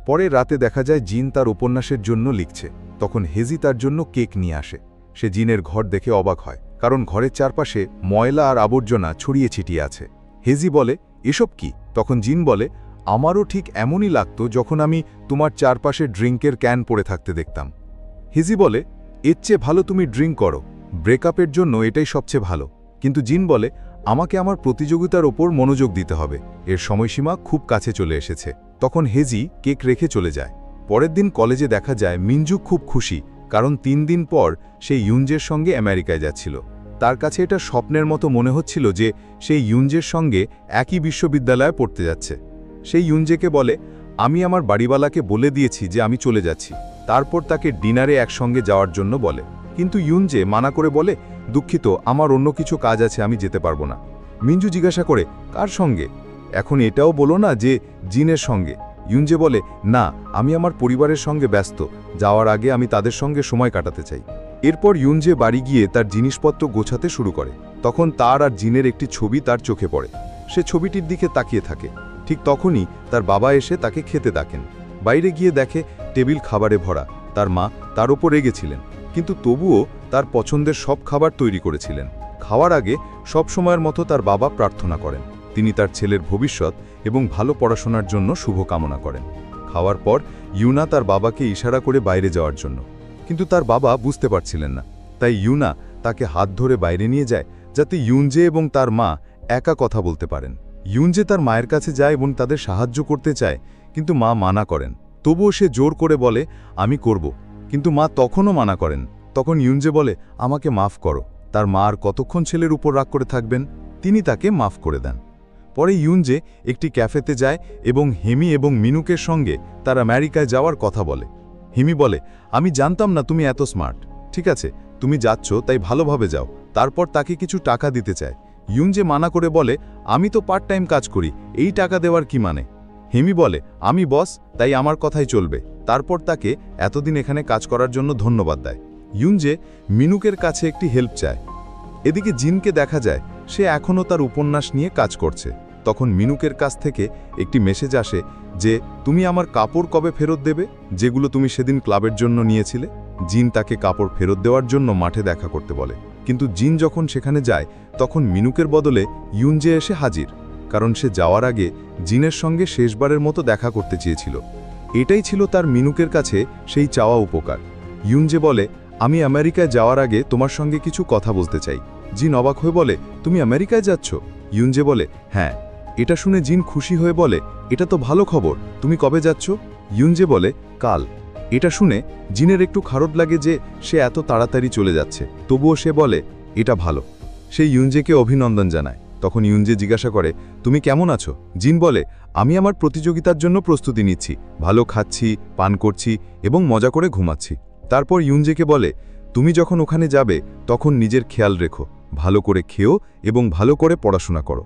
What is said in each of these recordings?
পরে রাতে দেখা যায় জিন তার উপন্যাসের জন্য লিখছে। তখন হেজি তার জন্য কেক নিয়ে আসে। সে জিনের ঘর দেখে অবাক হয়, কারণ ঘরের চারপাশে ময়লা আর আবর্জনা ছড়িয়ে ছিটিয়ে আছে। হেজি বলে, এসব কি? তখন জিন বলে, আমারও ঠিক এমনই লাগতো যখন আমি তোমার চারপাশে ড্রিঙ্কের ক্যান পড়ে থাকতে দেখতাম। হেজি বলে, এর চেয়ে ভালো তুমি ড্রিঙ্ক করো, ব্রেকআপের জন্য এটাই সবচেয়ে ভালো। কিন্তু জিন বলে, আমাকে আমার প্রতিযোগিতার ওপর মনোযোগ দিতে হবে, এর সময়সীমা খুব কাছে চলে এসেছে। তখন হেজি কেক রেখে চলে যায়। পরের দিন কলেজে দেখা যায় মিনজু খুব খুশি, কারণ 3 দিন পর সে ইউনজের সঙ্গে আমেরিকায় যাচ্ছিল। তার কাছে এটা স্বপ্নের মতো মনে হচ্ছিল যে সেই ইউনজের সঙ্গে একই বিশ্ববিদ্যালয়ে পড়তে যাচ্ছে। সেই ইউনজেকে বলে, আমি আমার বাড়িওয়ালাকে বলে দিয়েছি যে আমি চলে যাচ্ছি। তারপর তাকে ডিনারে একসঙ্গে যাওয়ার জন্য বলে, কিন্তু ইউনজে মানা করে বলে, দুঃখিত, আমার অন্য কিছু কাজ আছে, আমি যেতে পারবো না। মিনজু জিজ্ঞাসা করে, কার সঙ্গে? এখন এটাও বলো না যে জিনের সঙ্গে। ইউনজে বলে, না, আমি আমার পরিবারের সঙ্গে ব্যস্ত, যাওয়ার আগে আমি তাদের সঙ্গে সময় কাটাতে চাই। এরপর ইউনজে বাড়ি গিয়ে তার জিনিসপত্র গোছাতে শুরু করে। তখন তার আর জিনের একটি ছবি তার চোখে পড়ে। সে ছবিটির দিকে তাকিয়ে থাকে। ঠিক তখনই তার বাবা এসে তাকে খেতে ডাকেন। বাইরে গিয়ে দেখে টেবিল খাবারে ভরা। তার মা তার ওপর রেগেছিলেন, কিন্তু তবুও তার পছন্দের সব খাবার তৈরি করেছিলেন। খাওয়ার আগে সব সময়ের মতো তার বাবা প্রার্থনা করেন। তিনি তার ছেলের ভবিষ্যৎ এবং ভালো পড়াশোনার জন্য শুভকামনা করেন। খাওয়ার পর ইউনা তার বাবাকে ইশারা করে বাইরে যাওয়ার জন্য, কিন্তু তার বাবা বুঝতে পারছিলেন না। তাই ইউনা তাকে হাত ধরে বাইরে নিয়ে যায়, যাতে ইউনজে এবং তার মা একা কথা বলতে পারেন। ইউনজে তার মায়ের কাছে যায় এবং তাদের সাহায্য করতে চায়, কিন্তু মা মানা করেন। তবুও সে জোর করে বলে, আমি করব, কিন্তু মা তখনও মানা করেন। তখন ইউনজে বলে, আমাকে মাফ করো। তার মা আর কতক্ষণ ছেলের উপর রাগ করে থাকবেন? তিনি তাকে মাফ করে দেন। পরে ইউনজে একটি ক্যাফেতে যায় এবং হেমি এবং মিনুকের সঙ্গে তার আমেরিকায় যাওয়ার কথা বলে। হেমি বলে, আমি জানতাম না তুমি এত স্মার্ট। ঠিক আছে, তুমি যাচ্ছ, তাই ভালোভাবে যাও। তারপর তাকে কিছু টাকা দিতে চায়। ইউনজে মানা করে বলে, আমি তো পার্ট টাইম কাজ করি, এই টাকা দেওয়ার কি মানে? হেমি বলে, আমি বস, তাই আমার কথাই চলবে। তারপর তাকে এতদিন এখানে কাজ করার জন্য ধন্যবাদ দেয়। ইউনজে মিনুকের কাছে একটি হেল্প চায়। এদিকে জিনকে দেখা যায় সে এখনও তার উপন্যাস নিয়ে কাজ করছে। তখন মিনুকের কাছ থেকে একটি মেসেজ আসে যে, তুমি আমার কাপড় কবে ফেরত দেবে, যেগুলো তুমি সেদিন ক্লাবের জন্য নিয়েছিলে? জিন তাকে কাপড় ফেরত দেওয়ার জন্য মাঠে দেখা করতে বলে, কিন্তু জিন যখন সেখানে যায় তখন মিনুকের বদলে ইউনজে এসে হাজির, কারণ সে যাওয়ার আগে জিনের সঙ্গে শেষবারের মতো দেখা করতে চেয়েছিল। এটাই ছিল তার মিনুকের কাছে সেই চাওয়া উপকার। ইউনজে বলে, আমি আমেরিকায় যাওয়ার আগে তোমার সঙ্গে কিছু কথা বলতে চাই। জিন অবাক হয়ে বলে, তুমি আমেরিকায় যাচ্ছ? ইউনজে বলে, হ্যাঁ। এটা শুনে জিন খুশি হয়ে বলে, এটা তো ভালো খবর, তুমি কবে যাচ্ছ? ইউনজে বলে, কাল। এটা শুনে জিনের একটু খারাপ লাগে যে সে এত তাড়াতাড়ি চলে যাচ্ছে, তবুও সে বলে, এটা ভালো। সে ইউনজেকে অভিনন্দন জানায়। তখন ইউনজে জিজ্ঞাসা করে, তুমি কেমন আছো? জিন বলে, আমি আমার প্রতিযোগিতার জন্য প্রস্তুতি নিচ্ছি, ভালো খাচ্ছি, পান করছি এবং মজা করে ঘুমাচ্ছি। তারপর ইউনজেকে বলে, তুমি যখন ওখানে যাবে তখন নিজের খেয়াল রেখো, ভালো করে খেও এবং ভালো করে পড়াশোনা করো।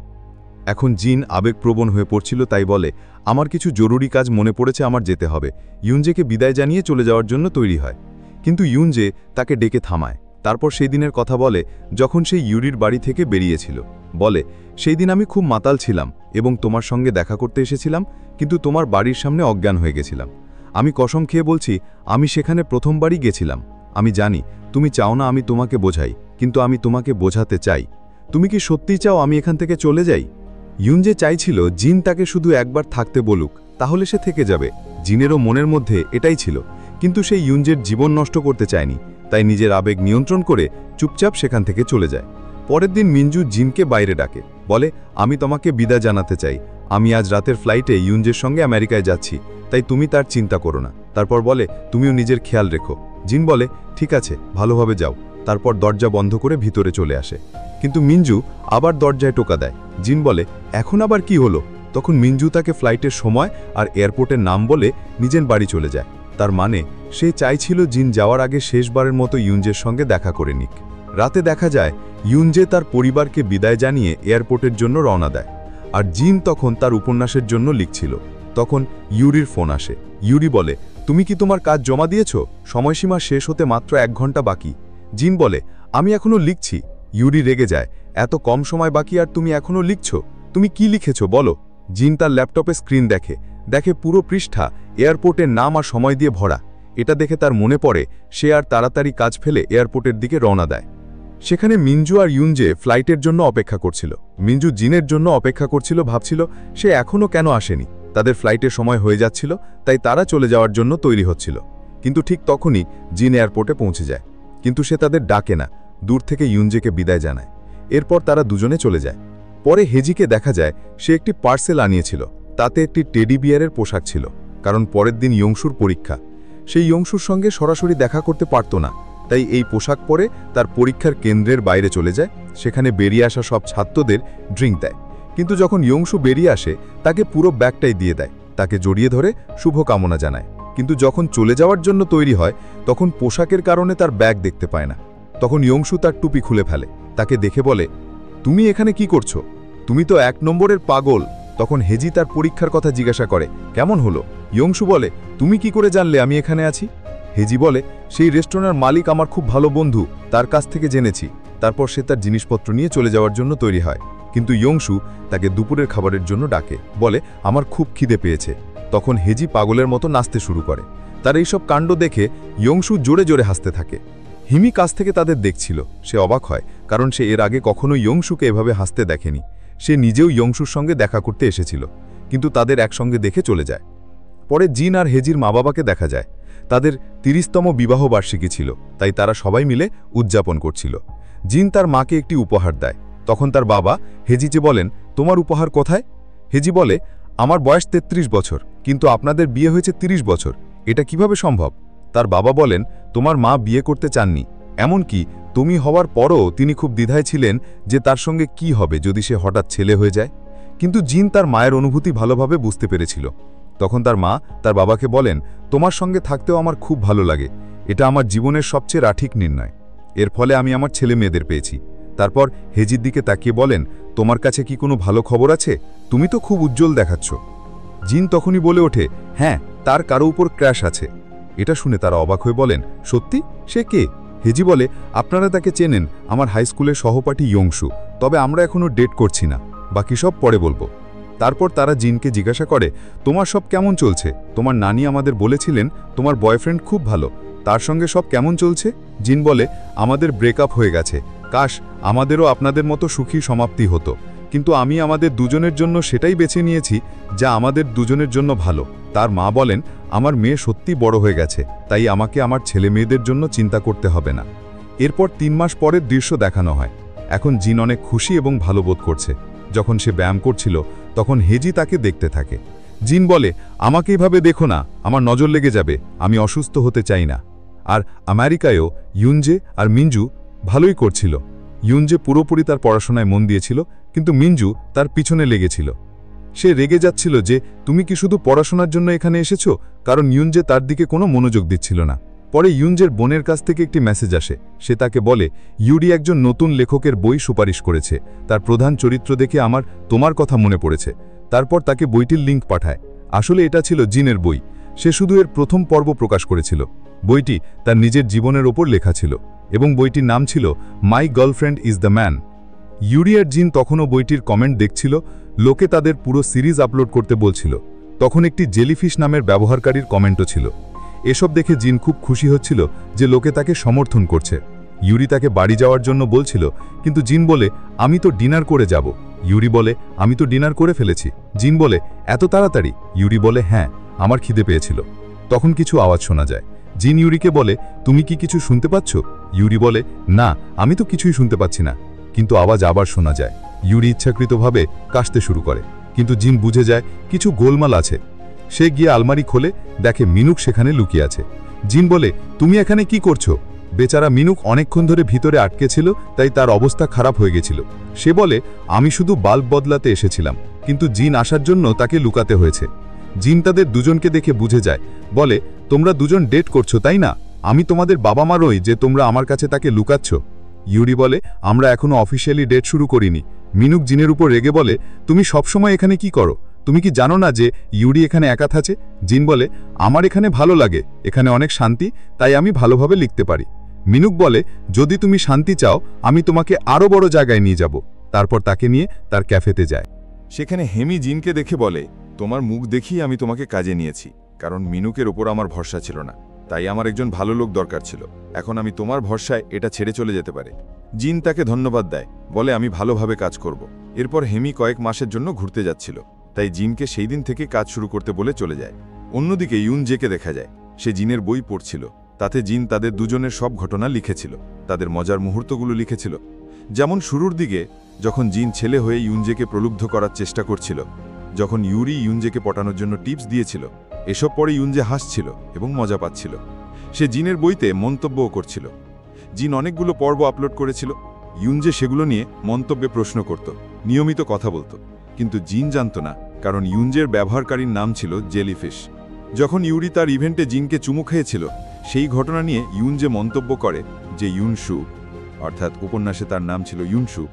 এখন জিন আবেগপ্রবণ হয়ে পড়ছিল, তাই বলে, আমার কিছু জরুরি কাজ মনে পড়েছে, আমার যেতে হবে। ইউনজেকে বিদায় জানিয়ে চলে যাওয়ার জন্য তৈরি হয়, কিন্তু ইউনজে তাকে ডেকে থামায়। তারপর সেই দিনের কথা বলে যখন সে ইউরির বাড়ি থেকে বেরিয়েছিল। বলে, সেই দিন আমি খুব মাতাল ছিলাম এবং তোমার সঙ্গে দেখা করতে এসেছিলাম, কিন্তু তোমার বাড়ির সামনে অজ্ঞান হয়ে গেছিলাম। আমি কসম খেয়ে বলছি, আমি সেখানে প্রথমবারই গেছিলাম। আমি জানি তুমি চাও না আমি তোমাকে বোঝাই, কিন্তু আমি তোমাকে বোঝাতে চাই। তুমি কি সত্যিই চাও আমি এখান থেকে চলে যাই? ইউনজে চাইছিল জিন তাকে শুধু একবার থাকতে বলুক, তাহলে সে থেকে যাবে। জিনেরও মনের মধ্যে এটাই ছিল, কিন্তু সে ইউনজের জীবন নষ্ট করতে চায়নি, তাই নিজের আবেগ নিয়ন্ত্রণ করে চুপচাপ সেখান থেকে চলে যায়। পরের দিন মিনজু জিনকে বাইরে ডাকে, বলে, আমি তোমাকে বিদায় জানাতে চাই। আমি আজ রাতের ফ্লাইটে ইউনজের সঙ্গে আমেরিকায় যাচ্ছি, তাই তুমি তার চিন্তা করো না। তারপর বলে, তুমিও নিজের খেয়াল রেখো। জিন বলে, ঠিক আছে, ভালোভাবে যাও। তারপর দরজা বন্ধ করে ভিতরে চলে আসে, কিন্তু মিনজু আবার দরজায় টোকা দেয়। জিন বলে, এখন আবার কি হলো? তখন মিনজু তাকে ফ্লাইটের সময় আর এয়ারপোর্টের নাম বলে নিজের বাড়ি চলে যায়। তার মানে সে চাইছিল জিন যাওয়ার আগে শেষবারের মতো ইউনজের সঙ্গে দেখা করে নিক। রাতে দেখা যায় ইউনজে তার পরিবারকে বিদায় জানিয়ে এয়ারপোর্টের জন্য রওনা দেয়, আর জিন তখন তার উপন্যাসের জন্য লিখছিল। তখন ইউরির ফোন আসে। ইউরি বলে, তুমি কি তোমার কাজ জমা দিয়েছ? সময়সীমা শেষ হতে মাত্র 1 ঘন্টা বাকি। জিন বলে, আমি এখনো লিখছি। ইউরি রেগে যায়, এত কম সময় বাকি আর তুমি এখনো লিখছ? তুমি কি লিখেছ বলো? জিন তার ল্যাপটপে স্ক্রিন দেখে, দেখে পুরো পৃষ্ঠা এয়ারপোর্টের নাম আর সময় দিয়ে ভরা। এটা দেখে তার মনে পড়ে সে আর তাড়াতাড়ি কাজ ফেলে এয়ারপোর্টের দিকে রওনা দেয়। সেখানে মিঞ্জু আর ইউনজে ফ্লাইটের জন্য অপেক্ষা করছিল। মিঞ্জু জিনের জন্য অপেক্ষা করছিল, ভাবছিল সে এখনও কেন আসেনি। তাদের ফ্লাইটের সময় হয়ে যাচ্ছিল, তাই তারা চলে যাওয়ার জন্য তৈরি হচ্ছিল। কিন্তু ঠিক তখনই জিন এয়ারপোর্টে পৌঁছে যায়, কিন্তু সে তাদের ডাকে না, দূর থেকে ইউনজেকে বিদায় জানায়। এরপর তারা দুজনে চলে যায়। পরে হেজিকে দেখা যায় সে একটি পার্সেল আনিয়েছিল, তাতে একটি টেডি বিয়ারের পোশাক ছিল, কারণ পরের দিন ইয়ংশুর পরীক্ষা। সেই ইয়ংশুর সঙ্গে সরাসরি দেখা করতে পারত না, তাই এই পোশাক পরে তার পরীক্ষার কেন্দ্রের বাইরে চলে যায়। সেখানে বেরিয়ে আসা সব ছাত্রদের ড্রিঙ্ক দেয়, কিন্তু যখন ইয়ংশু বেরিয়ে আসে তাকে পুরো ব্যাগটাই দিয়ে দেয়, তাকে জড়িয়ে ধরে শুভকামনা জানায়। কিন্তু যখন চলে যাওয়ার জন্য তৈরি হয় তখন পোশাকের কারণে তার ব্যাগ দেখতে পায় না। তখন ইয়ংশু তার টুপি খুলে ফেলে, তাকে দেখে বলে, তুমি এখানে কি করছো? তুমি তো 1 নম্বরের পাগল। তখন হেজি তার পরীক্ষার কথা জিজ্ঞাসা করে, কেমন হলো? ইয়ংশু বলে, তুমি কি করে জানলে আমি এখানে আছি? হেজি বলে, সেই রেস্টুরেন্টের মালিক আমার খুব ভালো বন্ধু, তার কাছ থেকে জেনেছি। তারপর সে তার জিনিসপত্র নিয়ে চলে যাওয়ার জন্য তৈরি হয়, কিন্তু ইয়ংশু তাকে দুপুরের খাবারের জন্য ডাকে, বলে আমার খুব খিদে পেয়েছে। তখন হেজি পাগলের মতো নাচতে শুরু করে। তার এইসব কাণ্ড দেখে ইয়ংশু জোরে জোরে হাসতে থাকে। হিমি কাছ থেকে তাদের দেখছিল, সে অবাক হয়, কারণ সে এর আগে কখনো ইয়ংশুকে এভাবে হাসতে দেখেনি। সে নিজেও ইয়ংশুর সঙ্গে দেখা করতে এসেছিল, কিন্তু তাদের একসঙ্গে দেখে চলে যায়। পরে জিন আর হেজির মা বাবাকে দেখা যায়। তাদের 30তম বিবাহ বার্ষিকী ছিল, তাই তারা সবাই মিলে উদযাপন করছিল। জিন তার মাকে একটি উপহার দেয়। তখন তার বাবা হেজিকে বলেন, তোমার উপহার কোথায়? হেজি বলে, আমার বয়স 33 বছর, কিন্তু আপনাদের বিয়ে হয়েছে 30 বছর, এটা কিভাবে সম্ভব? তার বাবা বলেন, তোমার মা বিয়ে করতে চাননি, এমনকি তুমি হওয়ার পরও তিনি খুব দ্বিধায় ছিলেন যে তার সঙ্গে কি হবে যদি সে হঠাৎ ছেলে হয়ে যায়। কিন্তু জিন তার মায়ের অনুভূতি ভালোভাবে বুঝতে পেরেছিল। তখন তার মা তার বাবাকে বলেন, তোমার সঙ্গে থাকতেও আমার খুব ভালো লাগে, এটা আমার জীবনের সবচেয়ে সঠিক নির্ণয়। এর ফলে আমি আমার ছেলে মেয়েদের পেয়েছি। তারপর হেজির দিকে তাকিয়ে বলেন, তোমার কাছে কি কোনো ভালো খবর আছে? তুমি তো খুব উজ্জ্বল দেখাচ্ছ। জিন তখনই বলে ওঠে, হ্যাঁ, তার কারো উপর ক্র্যাশ আছে। এটা শুনে তারা অবাক হয়ে বলেন, সত্যি? সে কে? হেজি বলে, আপনারা তাকে চেনেন, আমার হাই স্কুলের সহপাঠী ইয়ংশু, তবে আমরা এখনও ডেট করছি না, বাকি সব পরে বলবো। তারপর তারা জিনকে জিজ্ঞাসা করে, তোমার সব কেমন চলছে? তোমার নানি আমাদের বলেছিলেন তোমার বয়ফ্রেন্ড খুব ভালো, তার সঙ্গে সব কেমন চলছে? জিন বলে, আমাদের ব্রেকআপ হয়ে গেছে, কাশ আমাদেরও আপনাদের মতো সুখী সমাপ্তি হতো, কিন্তু আমি আমাদের দুজনের জন্য সেটাই বেছে নিয়েছি যা আমাদের দুজনের জন্য ভালো। তার মা বলেন, আমার মেয়ে সত্যি বড় হয়ে গেছে, তাই আমাকে আমার ছেলে মেয়েদের জন্য চিন্তা করতে হবে না। এরপর 3 মাস পরের দৃশ্য দেখানো হয়। এখন জিন অনেক খুশি এবং ভালো বোধ করছে। যখন সে ব্যায়াম করছিল তখন হেজি তাকে দেখতে থাকে। জিন বলে, আমাকে এভাবে দেখো না, আমার নজর লেগে যাবে, আমি অসুস্থ হতে চাই না। আর আমেরিকায়ও ইউনজে আর মিঞ্জু ভালোই করছিল। ইউনজে পুরোপুরি তার পড়াশোনায় মন দিয়েছিল, কিন্তু মিঞ্জু তার পিছনে লেগেছিল। সে রেগে যাচ্ছিল যে, তুমি কি শুধু পড়াশোনার জন্য এখানে এসেছো? কারণ ইউনজে তার দিকে কোনো মনোযোগ দিচ্ছিল না। পরে ইউনজের বোনের কাছ থেকে একটি মেসেজ আসে। সে তাকে বলে, ইউরি একজন নতুন লেখকের বই সুপারিশ করেছে, তার প্রধান চরিত্র দেখে আমার তোমার কথা মনে পড়েছে। তারপর তাকে বইটির লিঙ্ক পাঠায়। আসলে এটা ছিল জিনের বই। সে শুধু এর প্রথম পর্ব প্রকাশ করেছিল। বইটি তার নিজের জীবনের ওপর লেখা ছিল, এবং বইটির নাম ছিল my girlfriend is the man. Yuri আর জিন তখনও বইটির কমেন্ট দেখছিল। লোকে তাদের পুরো সিরিজ আপলোড করতে বলছিল। তখন একটি জেলিফিশ নামের ব্যবহারকারীর কমেন্টও ছিল। এসব দেখে জিন খুব খুশি হচ্ছিল যে লোকে তাকে সমর্থন করছে। ইউরি তাকে বাড়ি যাওয়ার জন্য বলছিল, কিন্তু জিন বলে, আমি তো ডিনার করে যাব। ইউরি বলে, আমি তো ডিনার করে ফেলেছি। জিন বলে, এত তাড়াতাড়ি? ইউরি বলে, হ্যাঁ, আমার খিদে পেয়েছিল। তখন কিছু আওয়াজ শোনা যায়। জিন ইউরিকে বলে, তুমি কি কিছু শুনতে পাচ্ছ? ইউরি বলে, না, আমি তো কিছুই শুনতে পাচ্ছি না। কিন্তু আওয়াজ আবার শোনা যায়। ইউরি ইচ্ছাকৃতভাবে কাশতে শুরু করে, কিন্তু জিন বুঝে যায় কিছু গোলমাল আছে। সে গিয়ে আলমারি খোলে, দেখে মিনুক সেখানে লুকিয়ে আছে। জিন বলে, তুমি এখানে কি করছো? বেচারা মিনুক অনেকক্ষণ ধরে ভিতরে আটকে ছিল, তাই তার অবস্থা খারাপ হয়ে গেছিল। সে বলে, আমি শুধু বাল্ব বদলাতে এসেছিলাম, কিন্তু জিন আসার জন্য তাকে লুকাতে হয়েছে। জিন তাদের দুজনকে দেখে বুঝে যায়, বলে, তোমরা দুজন ডেট করছো তাই না? আমি তোমাদের বাবা মা নই যে তোমরা আমার কাছে তাকে লুকাচ্ছ। ইউরি বলে, আমরা এখনো অফিসিয়ালি ডেট শুরু করিনি। মিনুক জিনের উপর রেগে বলে, তুমি সবসময় এখানে কি করো? তুমি কি জানো না যে ইউরি এখানে একা থাকে? জিন বলে, আমার এখানে ভালো লাগে, এখানে অনেক শান্তি, তাই আমি ভালোভাবে লিখতে পারি। মিনুক বলে, যদি তুমি শান্তি চাও আমি তোমাকে আরও বড় জায়গায় নিয়ে যাব। তারপর তাকে নিয়ে তার ক্যাফেতে যায়। সেখানে হেমি জিনকে দেখে বলে, তোমার মুখ দেখেই আমি তোমাকে কাজে নিয়েছি, কারণ মিনুকের ওপর আমার ভরসা ছিল না, তাই আমার একজন ভালো লোক দরকার ছিল। এখন আমি তোমার ভরসায় এটা ছেড়ে চলে যেতে পারে। জিন তাকে ধন্যবাদ দেয়, বলে আমি ভালোভাবে কাজ করব। এরপর হেমি কয়েক মাসের জন্য ঘুরতে যাচ্ছিল, তাই জিনকে সেই দিন থেকে কাজ শুরু করতে বলে চলে যায়। অন্যদিকে ইউনজেকে দেখা যায়, সে জিনের বই পড়ছিল। তাতে জিন তাদের দুজনের সব ঘটনা লিখেছিল, তাদের মজার মুহূর্তগুলো লিখেছিল। যেমন শুরুর দিকে যখন জিন ছেলে হয়ে ইউনজেকে প্রলুব্ধ করার চেষ্টা করছিল, যখন ইউরি ইউনজেকে পটানোর জন্য টিপস দিয়েছিল, এসব পরে ইউনজে হাসছিল এবং মজা পাচ্ছিল। সে জিনের বইতে মন্তব্যও করছিল। জিন অনেকগুলো পর্ব আপলোড করেছিল, ইউনজে সেগুলো নিয়ে মন্তব্যে প্রশ্ন করত, নিয়মিত কথা বলতো। কিন্তু জিন জানত না, কারণ ইউনজের ব্যবহারকারীর নাম ছিল জেলিফিশ। যখন ইউরি তার ইভেন্টে জিনকে চুমু খেয়েছিল, সেই ঘটনা নিয়ে ইউনজে মন্তব্য করে যে ইউনশু, অর্থাৎ উপন্যাসে তার নাম ছিল ইউনশু,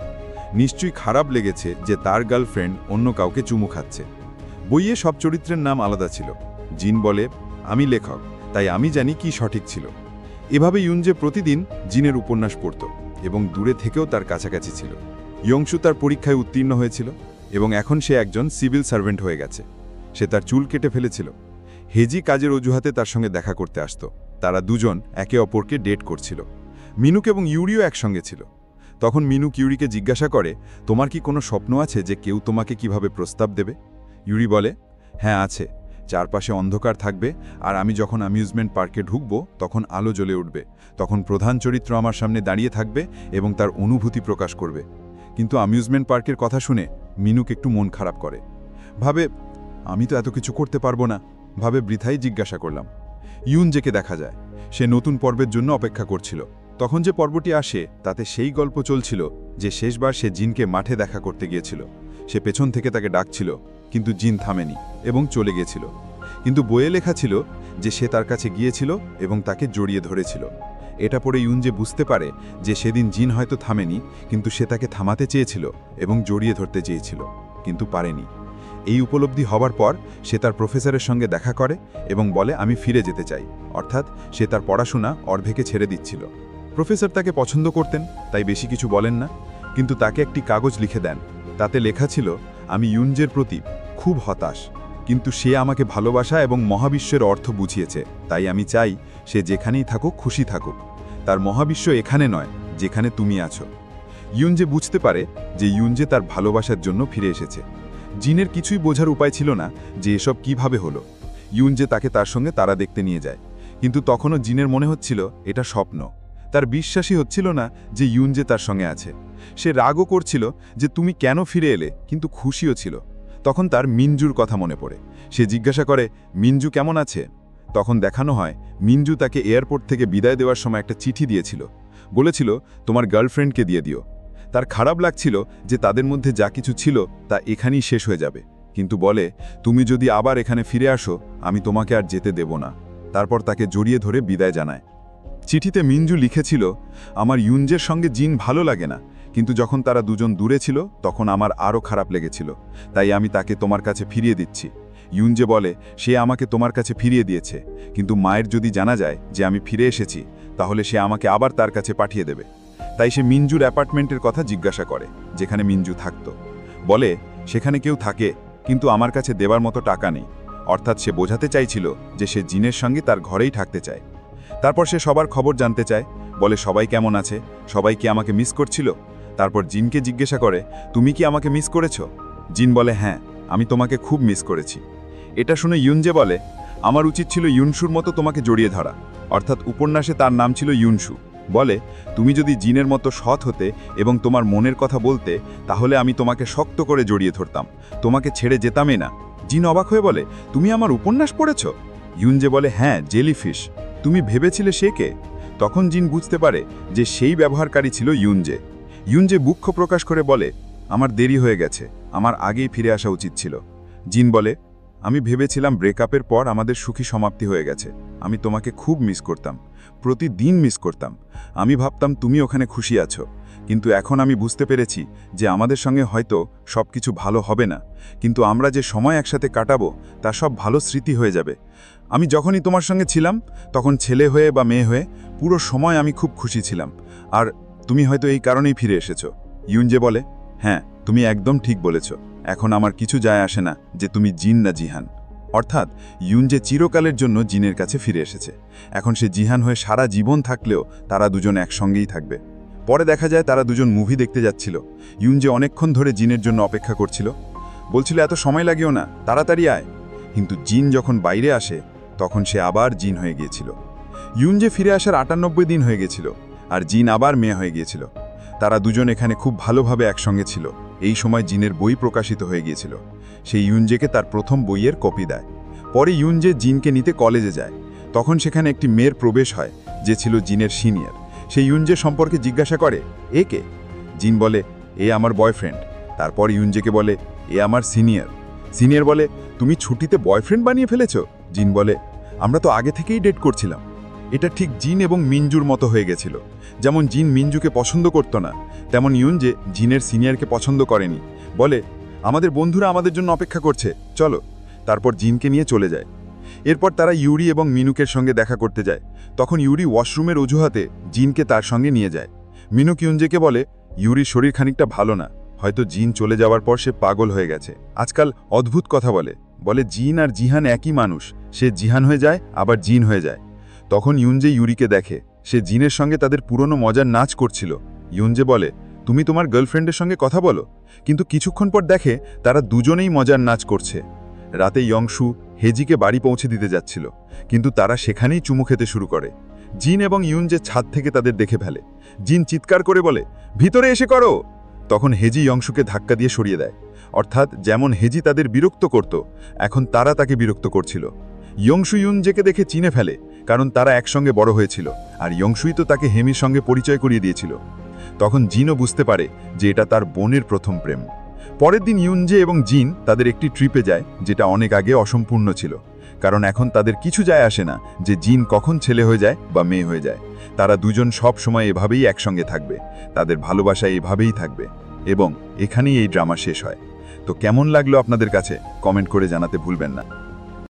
নিশ্চয়ই খারাপ লেগেছে যে তার গার্লফ্রেন্ড অন্য কাউকে চুমু খাচ্ছে। বইয়ে সব চরিত্রের নাম আলাদা ছিল। জিন বলে, আমি লেখক, তাই আমি জানি কি সঠিক ছিল। এভাবে ইউনজে প্রতিদিন জিনের উপন্যাস পড়ত এবং দূরে থেকেও তার কাছাকাছি ছিল। ইয়ংশু তার পরীক্ষায় উত্তীর্ণ হয়েছিল এবং এখন সে একজন সিভিল সার্ভেন্ট হয়ে গেছে। সে তার চুল কেটে ফেলেছিল। হেজি কাজের অজুহাতে তার সঙ্গে দেখা করতে আসত। তারা দুজন একে অপরকে ডেট করছিল। মিনুক এবং ইউরিও একসঙ্গে ছিল। তখন মিনুক ইউরিকে জিজ্ঞাসা করে, তোমার কি কোনো স্বপ্ন আছে যে কেউ তোমাকে কিভাবে প্রস্তাব দেবে? ইউরি বলে, হ্যাঁ আছে, চারপাশে অন্ধকার থাকবে, আর আমি যখন অ্যামিউজমেন্ট পার্কে ঢুকব তখন আলো জ্বলে উঠবে। তখন প্রধান চরিত্র আমার সামনে দাঁড়িয়ে থাকবে এবং তার অনুভূতি প্রকাশ করবে। কিন্তু অ্যামিউজমেন্ট পার্কের কথা শুনে মিনুক একটু মন খারাপ করে, ভাবে আমি তো এত কিছু করতে পারবো না। ভাবে বৃথাই জিজ্ঞাসা করলাম। ইউনজেকে দেখা যায়, সে নতুন পর্বের জন্য অপেক্ষা করছিল। তখন যে পর্বটি আসে তাতে সেই গল্প চলছিল যে শেষবার সে জিনকে মাঠে দেখা করতে গিয়েছিল। সে পেছন থেকে তাকে ডাকছিল, কিন্তু জিন থামেনি এবং চলে গিয়েছিল। কিন্তু বইয়ে লেখা ছিল যে সে তার কাছে গিয়েছিল এবং তাকে জড়িয়ে ধরেছিল। এটা পড়ে ইউনজে বুঝতে পারে যে সেদিন জিন হয়তো থামেনি, কিন্তু সে তাকে থামাতে চেয়েছিল এবং জড়িয়ে ধরতে চেয়েছিল, কিন্তু পারেনি। এই উপলব্ধি হবার পর সে তার প্রফেসরের সঙ্গে দেখা করে এবং বলে আমি ফিরে যেতে চাই, অর্থাৎ সে তার পড়াশোনা অর্ধেকে ছেড়ে দিচ্ছিল। প্রফেসর তাকে পছন্দ করতেন, তাই বেশি কিছু বলেন না, কিন্তু তাকে একটি কাগজ লিখে দেন। তাতে লেখা ছিল, আমি ইউনজের প্রতি খুব হতাশ, কিন্তু সে আমাকে ভালোবাসা এবং মহাবিশ্বের অর্থ বুঝিয়েছে, তাই আমি চাই সে যেখানেই থাকুক খুশি থাকুক। তার মহাবিশ্ব এখানে নয় যেখানে তুমি আছো। ইউনজে বুঝতে পারে যে ইউনজে তার ভালোবাসার জন্য ফিরে এসেছে। জিনের কিছুই বোঝার উপায় ছিল না যে এসব কিভাবে হলো। ইউনজে তাকে তার সঙ্গে তারা দেখতে নিয়ে যায়, কিন্তু তখনও জিনের মনে হচ্ছিল এটা স্বপ্ন। তার বিশ্বাসই হচ্ছিল না যে ইউনজে তার সঙ্গে আছে। সে রাগও করছিল যে তুমি কেন ফিরে এলে, কিন্তু খুশিও ছিল। তখন তার মিনজুর কথা মনে পড়ে। সে জিজ্ঞাসা করে, মিনজু কেমন আছে? তখন দেখানো হয় মিনজু তাকে এয়ারপোর্ট থেকে বিদায় দেওয়ার সময় একটা চিঠি দিয়েছিল। বলেছিল, তোমার গার্লফ্রেন্ডকে দিয়ে দিও। তার খারাপ লাগছিল যে তাদের মধ্যে যা কিছু ছিল তা এখানেই শেষ হয়ে যাবে, কিন্তু বলে, তুমি যদি আবার এখানে ফিরে আসো আমি তোমাকে আর যেতে দেব না। তারপর তাকে জড়িয়ে ধরে বিদায় জানায়। চিঠিতে মিনজু লিখেছিল, আমার ইউনজের সঙ্গে জিন ভালো লাগে না, কিন্তু যখন তারা দুজন দূরে ছিল তখন আমার আরও খারাপ লেগেছিল, তাই আমি তাকে তোমার কাছে ফিরিয়ে দিচ্ছি। ইউনজে বলে, সে আমাকে তোমার কাছে ফিরিয়ে দিয়েছে, কিন্তু মায়ের যদি জানা যায় যে আমি ফিরে এসেছি তাহলে সে আমাকে আবার তার কাছে পাঠিয়ে দেবে। তাই সে মিনজুর অ্যাপার্টমেন্টের কথা জিজ্ঞাসা করে, যেখানে মিনজু থাকত। বলে, সেখানে কেউ থাকে, কিন্তু আমার কাছে দেবার মতো টাকা নেই। অর্থাৎ সে বোঝাতে চাইছিল যে সে জিনের সঙ্গে তার ঘরেই থাকতে চায়। তারপর সে সবার খবর জানতে চায়, বলে সবাই কেমন আছে, সবাই কি আমাকে মিস করছিল। তারপর জিনকে জিজ্ঞাসা করে, তুমি কি আমাকে মিস করেছ? জিন বলে, হ্যাঁ, আমি তোমাকে খুব মিস করেছি। এটা শুনে ইউনজে বলে, আমার উচিত ছিল ইউনশুর মতো তোমাকে জড়িয়ে ধরা। অর্থাৎ উপন্যাসে তার নাম ছিল ইউনশু। বলে, তুমি যদি জিনের মতো সৎ হতে এবং তোমার মনের কথা বলতে তাহলে আমি তোমাকে শক্ত করে জড়িয়ে ধরতাম, তোমাকে ছেড়ে যেতামই না। জিন অবাক হয়ে বলে, তুমি আমার উপন্যাস পড়েছ? ইউনজে বলে, হ্যাঁ, জেলিফিশ। তুমি ভেবেছিলে সে কে? তখন জিন বুঝতে পারে যে সেই ব্যবহারকারী ছিল ইউনজে। ইউনজে দুঃখ প্রকাশ করে বলে, আমার দেরি হয়ে গেছে, আমার আগেই ফিরে আসা উচিত ছিল। জিন বলে, আমি ভেবেছিলাম ব্রেকআপের পর আমাদের সুখী সমাপ্তি হয়ে গেছে। আমি তোমাকে খুব মিস করতাম, প্রতিদিন মিস করতাম। আমি ভাবতাম তুমি ওখানে খুশি আছো, কিন্তু এখন আমি বুঝতে পেরেছি যে আমাদের সঙ্গে হয়তো সব কিছু ভালো হবে না, কিন্তু আমরা যে সময় একসাথে কাটাবো তা সব ভালো স্মৃতি হয়ে যাবে। আমি যখনই তোমার সঙ্গে ছিলাম তখন ছেলে হয়ে বা মেয়ে হয়ে পুরো সময় আমি খুব খুশি ছিলাম, আর তুমি হয়তো এই কারণেই ফিরে এসেছো। ইউনজে বলে, হ্যাঁ, তুমি একদম ঠিক বলেছ। এখন আমার কিছু যায় আসে না যে তুমি জিন না জিহান। অর্থাৎ ইউনজে চিরকালের জন্য জিনের কাছে ফিরে এসেছে। এখন সে জিহান হয়ে সারা জীবন থাকলেও তারা দুজন একসঙ্গেই থাকবে। পরে দেখা যায় তারা দুজন মুভি দেখতে যাচ্ছিল। ইউনজে অনেকক্ষণ ধরে জিনের জন্য অপেক্ষা করছিল, বলছিল এত সময় লাগেও না, তাড়াতাড়ি আয়। কিন্তু জিন যখন বাইরে আসে তখন সে আবার জিন হয়ে গিয়েছিল। ইউনজে ফিরে আসার 98 দিন হয়ে গেছিল, আর জিন আবার মেয়ে হয়ে গিয়েছিল। তারা দুজন এখানে খুব ভালোভাবে একসঙ্গে ছিল। এই সময় জিনের বই প্রকাশিত হয়ে গিয়েছিল। সে ইউনজেকে তার প্রথম বইয়ের কপি দেয়। পরে ইউনজে জিনকে নিতে কলেজে যায়। তখন সেখানে একটি মেয়ের প্রবেশ হয় যে ছিল জিনের সিনিয়র। সে ইউনজে সম্পর্কে জিজ্ঞাসা করে, এ কে? জিন বলে, এ আমার বয়ফ্রেন্ড। তারপর ইউনজেকে বলে, এ আমার সিনিয়র। সিনিয়র বলে, তুমি ছুটিতে বয়ফ্রেন্ড বানিয়ে ফেলেছ? জিন বলে, আমরা তো আগে থেকেই ডেট করছিলাম। এটা ঠিক জিন এবং মিনজুর মতো হয়ে গেছিল। যেমন জিন মিনজুকে পছন্দ করত না, তেমন ইউনজে জিনের সিনিয়রকে পছন্দ করেনি। বলে, আমাদের বন্ধুরা আমাদের জন্য অপেক্ষা করছে, চলো। তারপর জিনকে নিয়ে চলে যায়। এরপর তারা ইউরি এবং মিনুকের সঙ্গে দেখা করতে যায়। তখন ইউরি ওয়াশরুমের অজুহাতে জিনকে তার সঙ্গে নিয়ে যায়। মিনুক ইউনজেকে বলে, ইউরির শরীর খানিকটা ভালো না, হয়তো জিন চলে যাওয়ার পর সে পাগল হয়ে গেছে। আজকাল অদ্ভুত কথা বলে জিন আর জিহান একই মানুষ, সে জিহান হয়ে যায় আবার জিন হয়ে যায়। তখন ইউনজে ইউরিকে দেখে, সে জিনের সঙ্গে তাদের পুরনো মজার নাচ করছিল। ইউনজে বলে, তুমি তোমার গার্লফ্রেন্ডের সঙ্গে কথা বলো। কিন্তু কিছুক্ষণ পর দেখে তারা দুজনেই মজার নাচ করছে। রাতে ইয়ংশু হেজিকে বাড়ি পৌঁছে দিতে যাচ্ছিল, কিন্তু তারা সেখানেই চুমু খেতে শুরু করে। জিন এবং ইউনজে ছাদ থেকে তাদের দেখে ফেলে। জিন চিৎকার করে বলে, ভিতরে এসে করো। তখন হেজি ইয়ংশুকে ধাক্কা দিয়ে সরিয়ে দেয়। অর্থাৎ যেমন হেজি তাদের বিরক্ত করত, এখন তারা তাকে বিরক্ত করছিল। ইয়ংশু ইউনজেকে দেখে চিনে ফেলে, কারণ তারা একসঙ্গে বড় হয়েছিল, আর ইয়ংশুই তো তাকে হেমির সঙ্গে পরিচয় করিয়ে দিয়েছিল। তখন জিনও বুঝতে পারে যে এটা তার বোনের প্রথম প্রেম। পরের দিন ইউনজে এবং জিন তাদের একটি ট্রিপে যায়, যেটা অনেক আগে অসম্পূর্ণ ছিল, কারণ এখন তাদের কিছু যায় আসে না যে জিন কখন ছেলে হয়ে যায় বা মেয়ে হয়ে যায়। তারা দুজন সব সময় এভাবেই একসঙ্গে থাকবে, তাদের ভালোবাসা এভাবেই থাকবে, এবং এখানেই এই ড্রামা শেষ হয়। তো কেমন লাগলো আপনাদের কাছে কমেন্ট করে জানাতে ভুলবেন না।